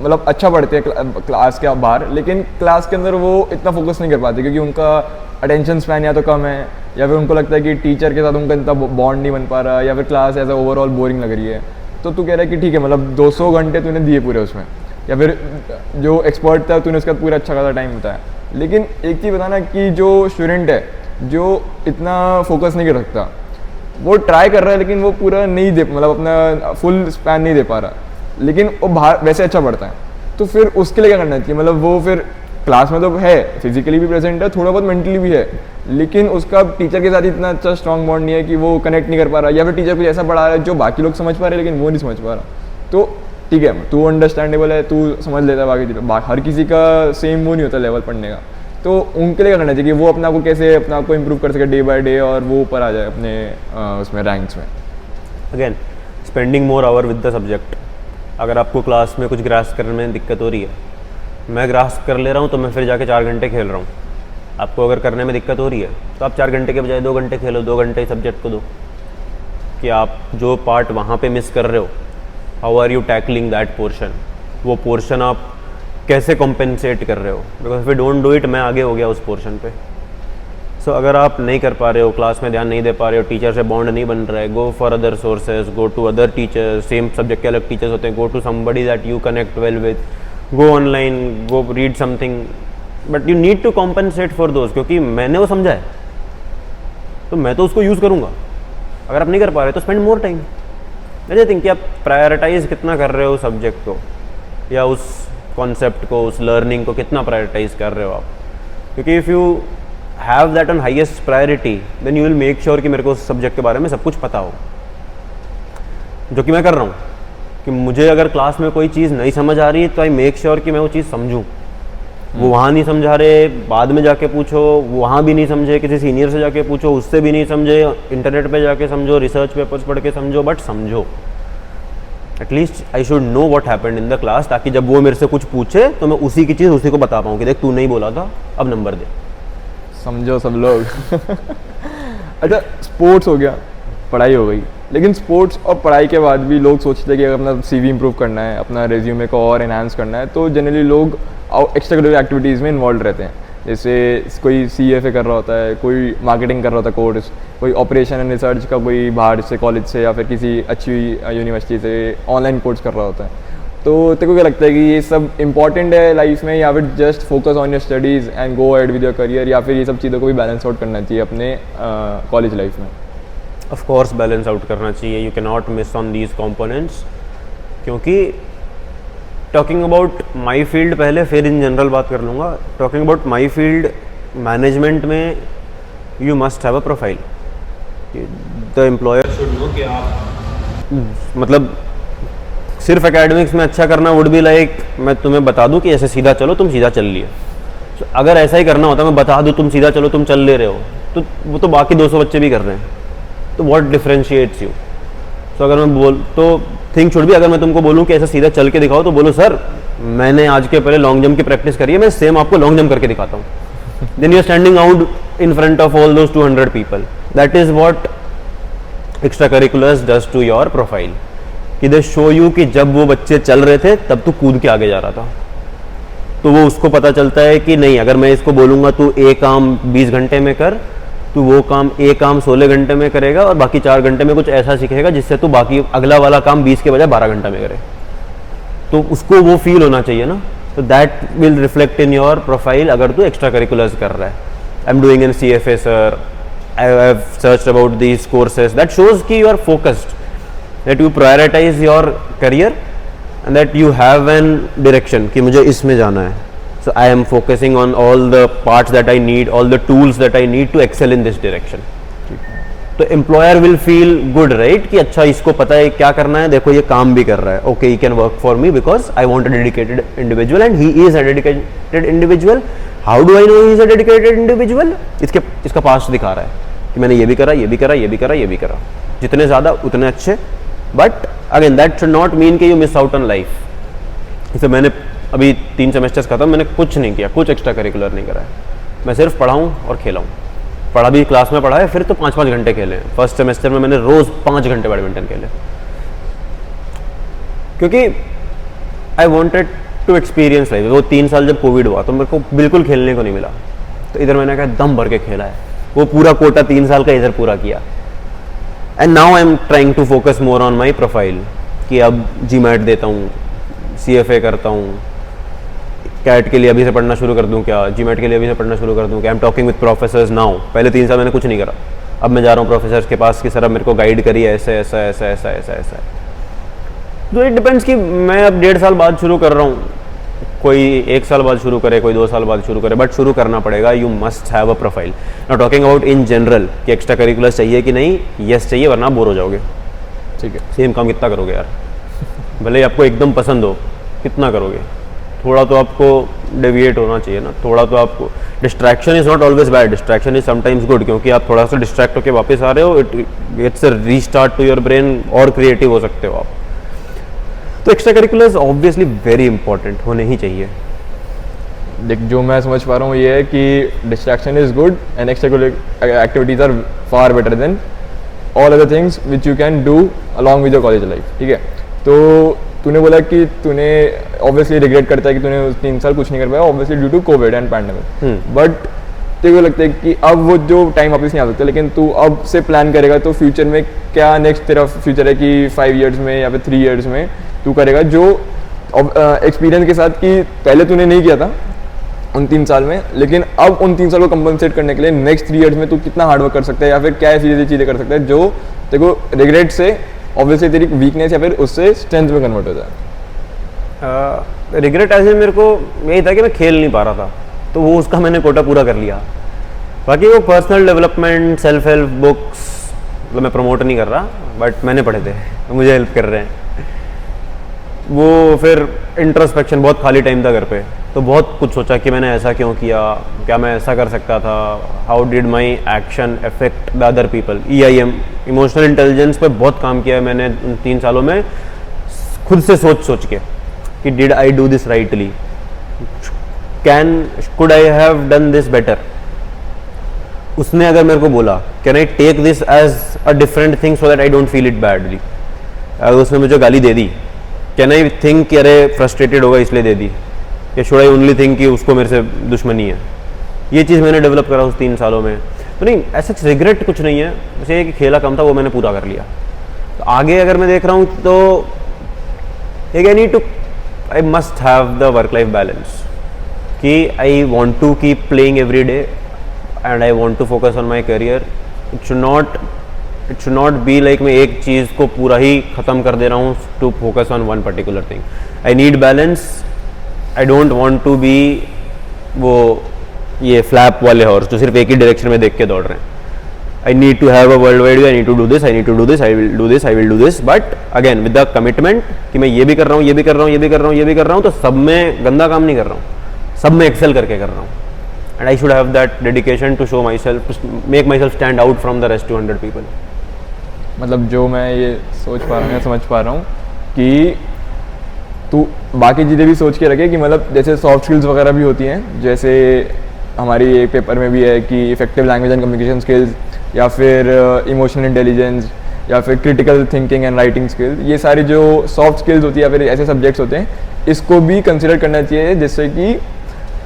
मतलब अच्छा पढ़ते हैं क्लास के बाहर, लेकिन क्लास के अंदर वो इतना फोकस नहीं कर पाते क्योंकि उनका अटेंशन स्पैन या तो कम है, या फिर उनको लगता है कि टीचर के साथ उनका इतना बॉन्ड नहीं बन पा रहा, या फिर क्लास एज ओवरऑल बोरिंग लग रही है। तो तू कह रहा है कि ठीक है, मतलब 200 घंटे तूने दिए पूरे उसमें, या फिर जो एक्सपर्ट था तूने उसका पूरा अच्छा खासा टाइम बताया। लेकिन एक चीज़ बताना कि जो स्टूडेंट है जो इतना फोकस नहीं कर सकता, वो ट्राई कर रहा है लेकिन वो पूरा नहीं दे, मतलब अपना फुल स्पैन नहीं दे पा रहा, लेकिन वो बाहर वैसे अच्छा पढ़ता है, तो फिर उसके लिए क्या करना चाहिए? मतलब वो फिर क्लास में तो है, फिजिकली भी प्रेजेंट है, थोड़ा बहुत मेंटली भी है, लेकिन उसका टीचर के साथ इतना अच्छा स्ट्रॉन्ग बॉन्ड नहीं है कि वो कनेक्ट नहीं कर पा रहा, या फिर टीचर कुछ ऐसा पढ़ा रहा है जो बाकी लोग समझ पा रहे हैं लेकिन वो नहीं समझ पा रहा। तो ठीक है, तू अंडरस्टैंडेबल है, तू समझ लेता है, बाकी हर किसी का सेम वो नहीं होता लेवल पढ़ने का। तो उनके लिए क्या करना चाहिए कि वो अपने आप को कैसे अपने आप को इम्प्रूव कर सके डे बाय डे, और वो ऊपर आ जाए अपने उसमें रैंक्स में? Again, spending more hour with the subject. अगर आपको क्लास में कुछ ग्रास्प करने में दिक्कत हो रही है, मैं ग्रास्प कर ले रहा हूँ तो मैं फिर जाके 4 घंटे खेल रहा हूँ। आपको अगर करने में दिक्कत हो रही है तो आप 4 घंटे के बजाय 2 घंटे खेलो, 2 घंटे सब्जेक्ट को दो कि आप जो पार्ट वहाँ पे मिस कर रहे हो, how are you tackling that portion, वो पोर्शन आप कैसे कॉम्पेंसेट कर रहे हो। Because if you don't do it, मैं आगे हो गया उस पोर्शन पे। सो अगर आप नहीं कर पा रहे हो, क्लास में ध्यान नहीं दे पा रहे हो, टीचर से बॉन्ड नहीं बन रहा है, go for other sources, go to other teachers. Same subject के अलग टीचर्स होते हैं, go to somebody that you connect well with, go online, go read something, but you need to compensate for those. क्योंकि मैंने वो समझा है तो मैं तो उसको यूज़ करूँगा। अगर आप नहीं कर पा रहे तो spend more time. I think कि आप प्रायोरिटाइज कितना कर रहे हो सब्जेक्ट को, या उस कॉन्सेप्ट को, उस लर्निंग को कितना प्रायोरिटाइज कर रहे हो आप। क्योंकि if you have that on highest priority, then you will make sure कि मेरे को उस सब्जेक्ट के बारे में सब कुछ पता हो, जो कि मैं कर रहा हूँ। कि मुझे अगर क्लास में कोई चीज़ नहीं समझ आ रही तो आई मेक श्योर कि मैं वो चीज़ समझूँ। वो वहाँ नहीं समझा रहे, बाद में जाके पूछो, वहाँ भी नहीं समझे, किसी सीनियर से जाके पूछो, उससे भी नहीं समझे, इंटरनेट पे जाके समझो, रिसर्च पेपर्स पढ़ के समझो, बट समझो। At least I should know what happened in the class, ताकि जब वो मेरे से कुछ पूछे तो मैं उसी की चीज़ उसी को बता पाऊँ कि देख तू नहीं बोला था, अब नंबर दे। समझो सब लोग। अच्छा, स्पोर्ट्स हो गया, पढ़ाई हो गई, लेकिन स्पोर्ट्स और पढ़ाई के बाद भी लोग सोचते हैं कि अगर अपना CV इम्प्रूव करना है, अपना रेज्यूमे को और एनहांस करना है, तो जनरली लोग एक्स्ट्रा करिकुलर एक्टिविटीज़ में इन्वॉल्व रहते हैं। जैसे कोई CFA कर रहा होता है, कोई मार्केटिंग कर रहा होता है कोर्स, कोई ऑपरेशन एंड रिसर्च का कोई बाहर से कॉलेज से या फिर किसी अच्छी यूनिवर्सिटी से ऑनलाइन कोर्स कर रहा होता है। तो तेरे को क्या लगता है कि ये सब इंपॉर्टेंट है लाइफ में, या फिर just focus on your studies and go ahead with your career, या फिर ये सब चीज़ों को भी बैलेंस आउट करना चाहिए अपने कॉलेज लाइफ में? ऑफ कोर्स बैलेंस आउट करना चाहिए। You can not miss on these components. क्योंकि टॉकिंग अबाउट माई फील्ड पहले, फिर इन जनरल बात कर लूँगा। Talking about my field, management में you must have a profile. The employer should know कि आप मतलब सिर्फ एकेडमिक्स में अच्छा करना वुड बी लाइक मैं तुम्हें बता दूं कि ऐसे सीधा चलो, तुम सीधा चल लिए। So, अगर ऐसा ही करना होता मैं बता दूं तुम सीधा चलो, तुम चल ले रहे हो, तो वो तो बाकी 200 बच्चे भी कर रहे हैं। तो व्हाट डिफरेंशिएट्स यू? सो अगर मैं तो थिंक शुड भी, अगर मैं तुमको बोलूँ कि ऐसा सीधा चल के दिखाओ, तो बोलो सर मैंने आज के पहले लॉन्ग जंप की प्रैक्टिस करी है, मैं सेम आपको लॉन्ग जंप करके दिखाता हूँ। Then you are standing out in front of all those 200 people. That is what extracurriculars does to your profile. कि दे शो यू कि जब वो बच्चे चल रहे थे तब तू कूद के आगे जा रहा था, तो वो उसको पता चलता है कि नहीं, अगर मैं इसको बोलूँगा तू एक काम 20 घंटे में कर, तू वो काम एक काम 16 घंटे में करेगा और बाकी 4 घंटे में कुछ ऐसा सीखेगा जिससे तू बाकी अगला वाला काम 20 के बजाय 12 घंटे में करे। तो उसको वो फील होना चाहिए ना। तो that will reflect in your profile अगर तू एक्स्ट्रा करिकुलर्स कर रहा है। I am doing in CFA sir, I have searched about these courses. That shows कि you are focused, that you prioritize your career and that you have an direction कि मुझे इसमें जाना है. So I am focusing on all the parts that I need, all the tools that I need to excel in this direction. तो employer will feel good right कि अच्छा इसको पता है क्या करना है, देखो ये काम भी कर रहा है, okay he can work for me because I want a dedicated individual and he is a dedicated individual. How do I know he is a dedicated individual? इसका पास्ट दिखा रहा है कि मैंने ये भी करा, ये भी करा, ये भी करा, ये भी करा. जितने ज़्यादा उतने अच्छे. But again that should not mean कि you miss out on life. जैसे मैंने अभी 3 सेमेस्टर्स खत्म, मैंने कुछ नहीं किया, कुछ एक्स्ट्रा करिकुलर नहीं करा है. मैं सिर्फ पढ़ा हूँ और खेला हूँ. पढ़ा भी क्लास में पढ़ा है, फिर तो 5-5 घंटे खेले. फर्स्ट सेमेस्टर में मैंने रोज़ 5 घंटे बैडमिंटन खेले, क्योंकि I wanted to experience life. वो 3 साल जब कोविड हुआ तो मेरे को बिल्कुल खेलने को नहीं मिला, तो इधर मैंने कहा दम भर के खेला है. वो पूरा कोटा 3 साल का इधर पूरा किया. And now I am trying to focus more on my profile कि अब जीमैट देता हूँ, CFA करता हूँ, कैट के लिए अभी से पढ़ना शुरू कर दूँ क्या, जीमैट के लिए अभी से पढ़ना शुरू कर दूँ क्या. I am talking with professors now. पहले 3 साल मैंने कुछ नहीं करा, अब मैं जा रहा हूँ प्रोफेसर्स के पास कि सर अब मेरे को गाइड करिए, ऐसे ऐसा ऐसा ऐसा ऐसा ऐसा. तो इट डिपेंड्स कि मैं अब 1.5 साल बाद शुरू कर रहा हूँ, कोई 1 साल बाद शुरू करे, कोई 2 साल बाद शुरू करे, बट शुरू करना पड़ेगा. You must have a profile. Now talking about in general कि एक्स्ट्रा करिकुलर चाहिए कि नहीं, यस चाहिए, वरना बोर हो जाओगे. ठीक है. सेम काम कितना करोगे यार, भले ही आपको एकदम पसंद हो, कितना करोगे. थोड़ा तो आपको डेविएट होना चाहिए ना, थोड़ा तो आपको. Distraction is not always bad, distraction is sometimes good, क्योंकि आप थोड़ा सा डिस्ट्रैक्ट होकर वापस आ रहे हो, it's a restart to your brain, और क्रिएटिव हो सकते हो आप. तो extracurriculars obviously very important होने ही चाहिए. देख, जो मैं समझ पा रहा हूँ ये है कि distraction is good and extra activities are far better than all other things which you can do along with your college life. ठीक है. तो तूने बोला कि तूने ऑब्वियसली रिग्रेट करता है कि तूने 3 साल कुछ नहीं कर पाया, obviously due to COVID and pandemic. But तेरे को लगता है कि अब वो जो टाइम वापस नहीं आ सकता, लेकिन तू अब से प्लान करेगा तो फ्यूचर में क्या नेक्स्ट तेरा फ्यूचर है कि 5 ईयर्स में या फिर 3 ईयर्स में तू करेगा जो एक्सपीरियंस के साथ कि पहले तूने नहीं किया था उन 3 साल में, लेकिन अब उन 3 साल को कंपनसेट करने के लिए नेक्स्ट 3 ईयर्स में तू कितना हार्डवर्क कर सकता है, या फिर क्या ऐसी चीज़ें कर सकता है जो तेरे को रिग्रेट से ऑब्वियसली तेरी वीकनेस या फिर उससे स्ट्रेंथ में कन्वर्ट हो जाए. रिग्रेट ऐसे मेरे को यही था कि मैं खेल नहीं पा रहा था, तो वो उसका मैंने कोटा पूरा कर लिया. बाकी वो personal development, self help books, मतलब मैं प्रमोट नहीं कर रहा, बट मैंने पढ़े थे, तो मुझे हेल्प कर रहे हैं. वो फिर इंट्रोस्पेक्शन, बहुत खाली टाइम था घर पे, तो बहुत कुछ सोचा कि मैंने ऐसा क्यों किया, क्या मैं ऐसा कर सकता था, how did my action affect the other people. EIM, emotional intelligence पे बहुत काम किया है मैंने उन 3 सालों में, खुद से सोच के कि did I do this rightly, could I have done this better. उसने अगर मेरे को बोला can I take this as a different thing so that I don't feel it badly, अगर उसने मुझे गाली दे दी, कैन आई थिंक कि अरे फ्रस्ट्रेटेड होगा इसलिए दे दी, या शुड आई ओनली थिंक कि उसको मेरे से दुश्मनी है. ये चीज़ मैंने डेवलप करा उस 3 सालों में. तो नहीं, ऐसा रिग्रेट कुछ नहीं है, बस ये कि खेला कम था, वो मैंने पूरा कर लिया. तो आगे अगर मैं देख रहा हूँ तो I must have the work life balance, कि I want to keep playing every day and I want to focus on my career. It should not be like मैं एक चीज़ को पूरा ही ख़त्म कर दे रहा हूँ to focus on one particular thing. I need balance. I don't want to be वो ये फ्लैप वाले हॉर्स जो सिर्फ एक ही डायरेक्शन में देख के दौड़ रहे हैं. I need to have a world wide view, I need to do this, I need to do this, I will do this, I will do this, but again with the commitment कि मैं ये भी कर रहा हूँ, ये भी कर रहा हूँ, ये भी कर रहा हूँ, ये भी कर रहा हूँ, तो सब में गंदा काम नहीं कर रहा हूँ, सब में एक्सेल करके कर रहा हूँ. And I should have that dedication to show myself, make myself stand out from the rest 200 people. मतलब जो मैं ये सोच पा रहा हूँ, समझ पा रहा हूँ कि तू बाकी चीज़ें भी सोच के रखे कि मतलब जैसे सॉफ्ट स्किल्स वगैरह भी होती हैं, जैसे हमारी एक पेपर में भी है कि effective language and communication skills, या फिर इमोशनल इंटेलिजेंस, या फिर critical thinking and writing skills. ये सारी जो सॉफ्ट स्किल्स होती है या फिर ऐसे सब्जेक्ट्स होते हैं, इसको भी कंसिडर करना चाहिए, जिससे कि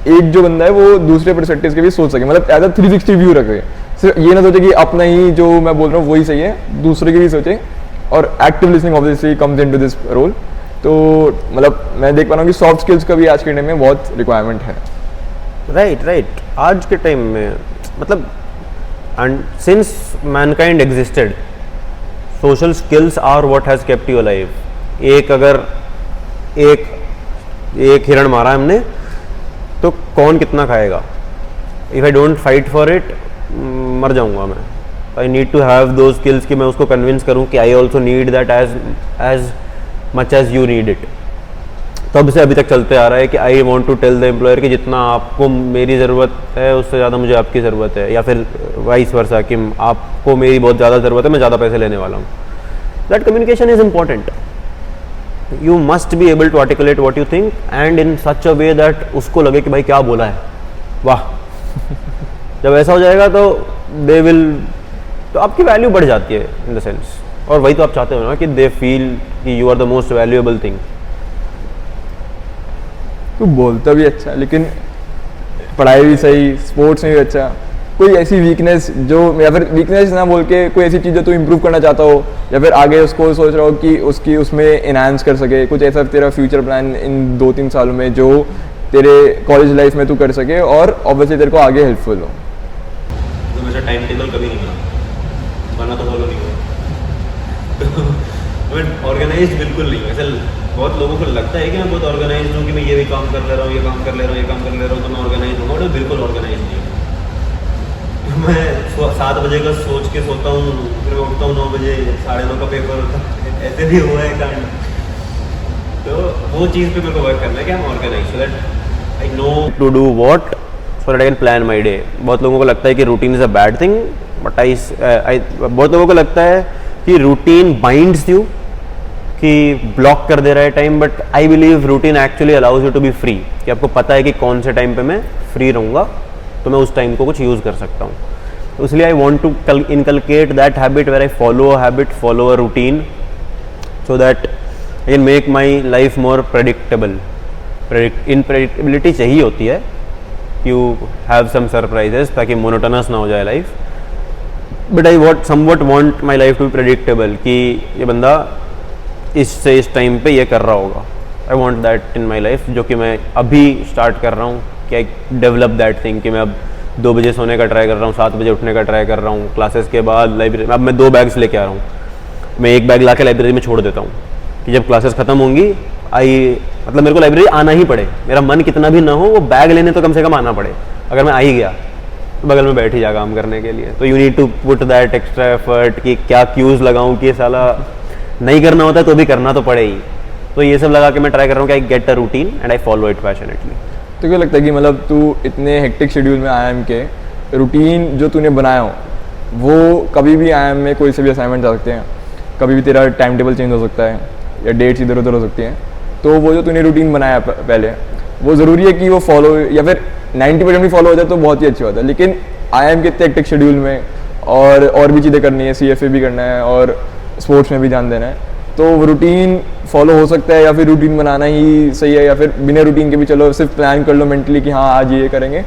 एक जो बंदा है वो दूसरे परस्पेक्टिव के भी सोच सके, मतलब एज अ 360 व्यू रखे. सिर्फ ये ना सोचे कि अपना ही जो मैं बोल रहा हूँ वही सही है, दूसरे की भी सोचे. और active listening obviously comes into this role. तो मतलब मैं देख पा रहा हूँ कि सॉफ्ट स्किल्स का भी आज के टाइम में बहुत रिक्वायरमेंट है. राइट. आज के टाइम में मतलब and since mankind existed, social skills are what has kept you alive. एक हिरण मारा हमने, तो कौन कितना खाएगा? If I don't fight for it, मर जाऊंगा मैं। आई नीड टू हैव दो स्किल्स कि मैं उसको कन्विंस करूं कि I also need that as much as you need it. तब से अभी तक चलते आ रहा है कि I want to tell the employer कि जितना आपको मेरी ज़रूरत है उससे ज़्यादा मुझे आपकी ज़रूरत है, या फिर वाइस वर्सा कि आपको मेरी बहुत ज़्यादा ज़रूरत है, मैं ज़्यादा पैसे लेने वाला हूँ। That communication is important. You must be able to articulate what you think and in such a way that उसको लगे कि भाई क्या बोला है, वाह। जब ऐसा हो जाएगा तो दे विल, तो आपकी वैल्यू बढ़ जाती है इन द सेंस, और वही तो आप चाहते हो ना कि दे फील कि you are the most valuable thing. तू बोलता भी अच्छा है, लेकिन पढ़ाई भी सही, स्पोर्ट्स में भी अच्छा। कोई ऐसी वीकनेस जो, या फिर वीकनेस ना बोल के कोई ऐसी चीज़ जो तू इम्प्रूव करना चाहता हो, या फिर आगे उसको सोच रहा हो कि उसकी उसमें इनहांस कर सके, कुछ ऐसा तेरा फ्यूचर प्लान इन 2-3 सालों में जो तेरे कॉलेज लाइफ में तू कर सके और ऑब्वियसली तेरे को आगे हेल्पफुल हो? तो मेरा टाइम टेबल कभी नहीं बना तो फॉलो नहीं हुआ। ऑर्गेनाइज बिल्कुल नहीं। ऐसा बहुत लोगों को लगता है कि मैं बहुत ऑर्गेनाइज हूँ, कि मैं ये भी काम कर ले रहा हूँ, ये काम कर ले रहा हूँ, ये काम कर ले रहा हूँ, तो मैं ऑर्गेनाइज हूँ। और बिल्कुल ऑर्गेनाइज नहीं हूँ। मैं 7 बजे का सोच के सोता हूँ, फिर मैं उठता हूँ 9 बजे, 9:30 का पेपर होता है। ऐसे भी हुआ है कांड। तो वो चीज़ पे मेरे को वर्क करना है कि I am organise, so that I know to do what, so that I can plan my day. बहुत लोगों को लगता है कि routine is a bad thing, but बहुत लोगों को लगता है कि रूटीन बाइंड्स यू, कि ब्लॉक कर दे रहा है time, but I believe routine actually allows you to be free, कि आपको पता है कि कौन से टाइम पे मैं फ्री रहूँगा, तो मैं उस टाइम को कुछ यूज़ कर सकता हूँ। तो इसलिए I want to inculcate that habit where I follow a habit, follow a routine, so that I can make my life more predictable. Unpredictability चाहिए होती है, यू हैव सम सरप्राइजेस, ताकि मोनोटोनस ना हो जाए life. But I somewhat want my life to be predictable, कि ये बंदा इससे इस टाइम पे ये कर रहा होगा। I want that in my life, जो कि मैं अभी स्टार्ट कर रहा हूँ, कि आई डेवलप दैट थिंग, कि मैं अब 2 बजे सोने का ट्राई कर रहा हूँ, 7 बजे उठने का ट्राई कर रहा हूँ। क्लासेस के बाद लाइब्रेरी, अब मैं 2 बैग्स लेके आ रहा हूँ। मैं एक बैग ला के लाइब्रेरी में छोड़ देता हूँ, कि जब क्लासेस ख़त्म होंगी, मतलब मेरे को लाइब्रेरी आना ही पड़े, मेरा मन कितना भी ना हो, वो बैग लेने तो कम से कम आना पड़े। अगर मैं आ ही गया तो बगल में बैठ ही जा काम करने के लिए। तो you need to put that extra effort, कि क्या क्यूज़ लगाऊँ कि साला नहीं करना होता है तो भी करना तो पड़े ही। तो ये सब लगा के मैं ट्राई कर रहा हूँ कि I get a routine and I follow it passionately. तो क्या लगता है कि मतलब तू इतने हेक्टिक शेड्यूल में IIM के रूटीन जो तूने बनाया हो, वो कभी भी IIM में कोई से भी असाइनमेंट आ सकते हैं, कभी भी तेरा टाइम टेबल चेंज हो सकता है, या डेट्स इधर उधर हो सकती हैं, तो वो जो तूने रूटीन बनाया पहले, वो ज़रूरी है कि वो फॉलो, या फिर 90% भी फॉलो हो जाए तो बहुत ही अच्छी बात है। लेकिन IIM के इतने हेक्टिक शेड्यूल में और भी चीज़ें करनी है, CFA भी करना है और स्पोर्ट्स में भी ध्यान देना है, तो वो रूटीन फॉलो हो सकता है, या फिर रूटीन बनाना ही सही है, या फिर बिना रूटीन के भी चलो सिर्फ प्लान कर लो मेंटली कि हाँ आज ये करेंगे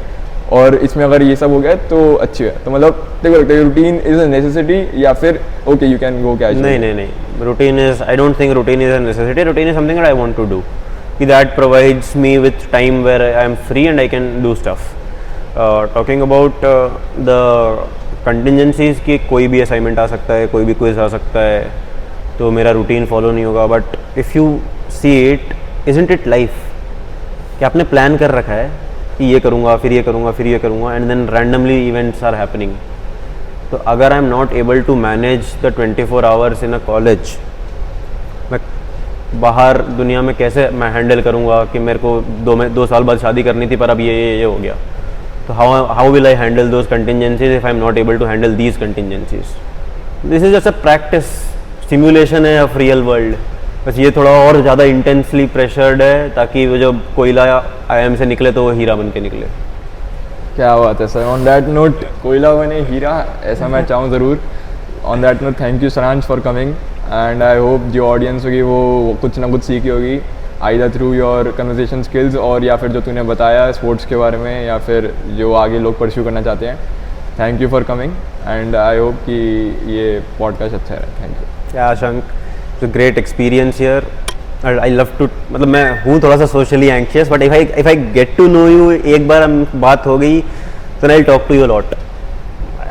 और इसमें अगर ये सब हो गया तो अच्छी है? तो मतलब देखो लगता है रूटीन इज अ नेसेसिटी, या फिर okay you can go casual? नहीं, routine is, I don't think routine is a necessity. Routine is something that I want to do, कि that provides me with time where I am free and I can do stuff. Talking about the contingencies, कि कोई भी assignment आ सकता है, कोई भी quiz आ सकता है, तो मेरा रूटीन फॉलो नहीं होगा। But if you see it, isn't it life, कि आपने प्लान कर रखा है कि ये करूँगा, फिर ये करूँगा, फिर ये करूँगा, and then randomly events are happening. तो अगर I am not able to manage the 24 hours in a college, मैं बाहर दुनिया में कैसे मैं हैंडल करूँगा कि मेरे को 2 साल बाद शादी करनी थी पर अब ये हो गया। तो how will I handle those contingencies if I am not able to handle these contingencies? This is just a practice, simulation है ऑफ रियल वर्ल्ड। बस ये थोड़ा और ज़्यादा इंटेंसली प्रेशर्ड है, ताकि वो जब कोयला IIM से निकले तो वो हीरा बन के निकले। क्या बात है सर। ऑन दैट नोट, कोयला बने हीरा, ऐसा मैं चाहूँ ज़रूर। On that note, thank you Saransh for coming, and I hope जो ऑडियंस होगी वो कुछ ना कुछ सीखी होगी, either through your conversation skills, और या फिर जो तूने बताया स्पोर्ट्स के बारे में, या फिर जो आगे लोग परस्यू करना चाहते हैं। Thank you for coming, and I hope कि ये पॉडकास्ट अच्छा है। Thank you. या शंक, it's a great experience here. I love to, मतलब मैं हूँ थोड़ा सा socially anxious, but if I get to know you, एक बार बात हो गई तो I talk to you lot.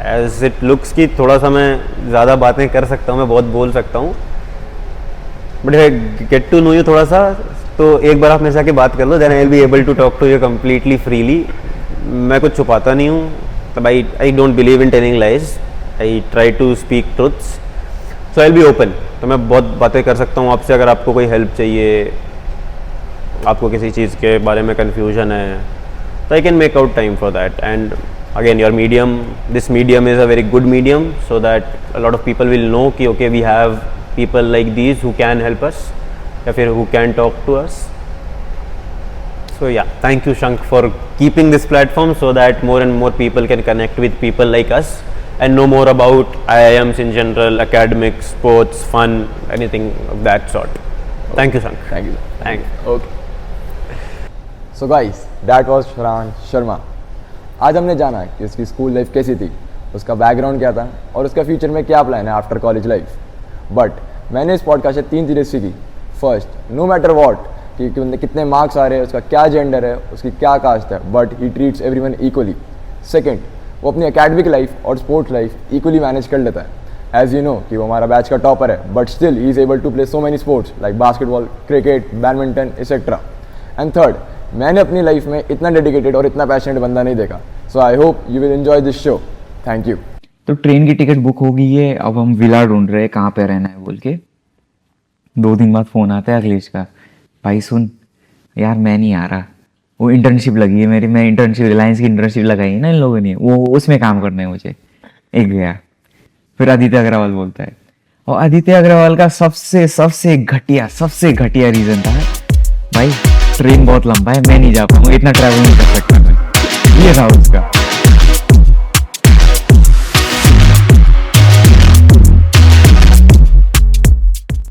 As it looks कि थोड़ा सा मैं ज़्यादा बातें कर सकता हूँ, मैं बहुत बोल सकता हूँ, but if I get to know you थोड़ा सा, तो एक बार आप मेरे से आके बात कर लो, then I will be able to talk to you completely freely. मैं कुछ छुपाता नहीं हूँ, तब I don't believe in telling lies, I try to speak truths, so I will be open. तो मैं बहुत बातें कर सकता हूँ आपसे, अगर आपको कोई हेल्प चाहिए, आपको किसी चीज़ के बारे में कन्फ्यूजन है, तो I can make out time for that. And again your medium, this medium is a very good medium, so that a lot of people will know कि okay we have people like these who can help us, या फिर who can talk to us. So yeah, thank you Shank for keeping this platform so that more and more people can connect with people like us and know more about IIMs in general, academics, sports, fun, anything of that sort. Thank you Shank. Thank you. Thanks. Okay so guys, that was Farhan Sharma. आज हमने जाना कि उसकी school life कैसी थी, उसका background क्या था और उसका फ्यूचर में क्या प्लान है आफ्टर कॉलेज लाइफ। बट मैंने इस पॉडकास्ट से 3 चीज़ें सीखी। फर्स्ट, नो मैटर वॉट, कि उनके कितने मार्क्स आ रहे हैं, उसका क्या जेंडर है, उसकी क्या कास्ट है, but he treats everyone equally. Second, वो अपनी एकेडमिक लाइफ और स्पोर्ट्स लाइफ इक्वली मैनेज कर लेता है। एज यू नो कि वो हमारा बैच का टॉपर है, but still he is able to play so many sports like basketball, cricket, badminton etcetera. And third, मैंने अपनी लाइफ में इतना डेडिकेटेड और इतना पैशनेट बंदा नहीं देखा। So I hope you will enjoy this show. Thank you. तो ट्रेन की टिकट बुक हो गई है, अब हम विला ढूंढ रहे हैं कहाँ पे रहना है बोल के। 2 दिन बाद फ़ोन आता है अखिलेश का, भाई सुन यार मैं नहीं आ रहा, वो इंटर्नशिप लगी है मेरी, मैं इंटर्नशिप रिलायंस की इंटर्नशिप लगाई है ना इन लोगों ने, वो उसमें काम करना है मुझे। एक गया। फिर आदित्य अग्रवाल बोलता है, और आदित्य अग्रवाल का सबसे घटिया रीज़न था, भाई ट्रेन बहुत लंबा है, मैं नहीं जा पाऊंगा, इतना ट्रैवल नहीं कर सकता मैं। ये था उसका।